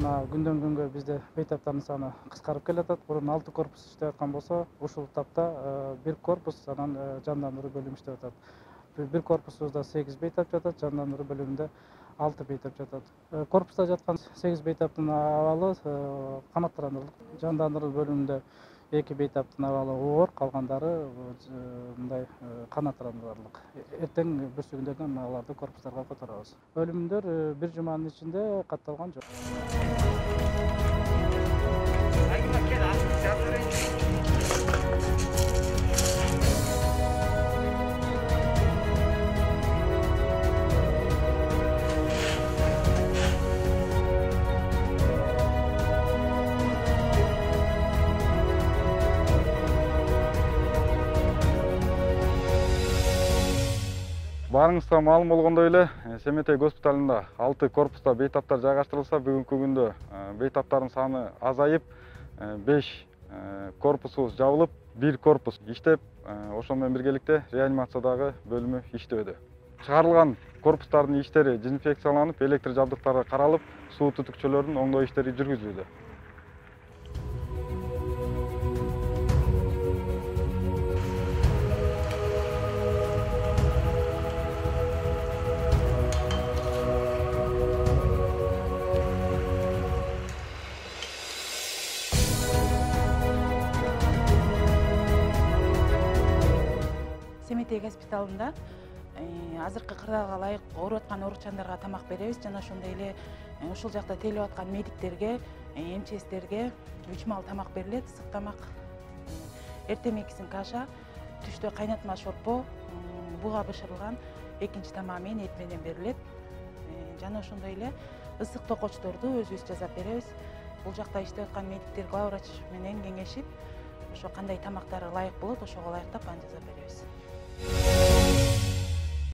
Күндөн күнгө бизде бейтаптардын саны кыскарып келатат. Бурун 6 корпус иштеп аткан болсо, ушул тапта бир корпус анан жандандыруу бөлүмү иштеп атат. Бир корпусубузда 8 бейтап жатат, жандандыруу бөлүмүндө 6 бейтап жатат. Корпуста жаткан 8 бейтаптын абалы канаттандырылып, жандандыруу бөлүмүндө 2 бейтаптын абалы оор, калгандары мындай канаттандырылык. Эртең бүрсүгүндөрдөн аларды корпустарга которобуз. Өлүмдөр бир жуманын ичинде катталган жок. Барыңызга маалым болгондой эле, Семетей госпиталында 6 корпуста бейтаптар жайгаштырылса, бүгүнкү күндө бейтаптардын саны азайып, 5 корпусубуз жабылып, 1 корпус иштеп, ошол менен биргеликте реанимациядагы бөлүмү иштөөдө. Чыгарылган корпустардын иштери дезинфекцияланып, электр жабдыктары каралып, суу түтүкчөлөрдүн оңдоо иштери жүргүзүлүүдө. Семетей госпиталында азыркы кырдаалга ылайык ооруп аткан оорукчандарга тамак беребиз жана ошондой эле ушул жакта тейлеп аткан медиктерге, МЧСтерге 3 маал тамак берилет, ысык тамак. Эртең мекисин каша, түштө кайнатма шорпо, буга бышырылган экинчи тамак менен эт менен берилет. Жана ошондой эле ысык токочторду өзүбүз жасап беребиз. Бул жакта иштеп аткан медиктер главврач менен кеңешип, ошо кандай тамактары ылайык болот, ошого ылайыктап аны жасап беребиз.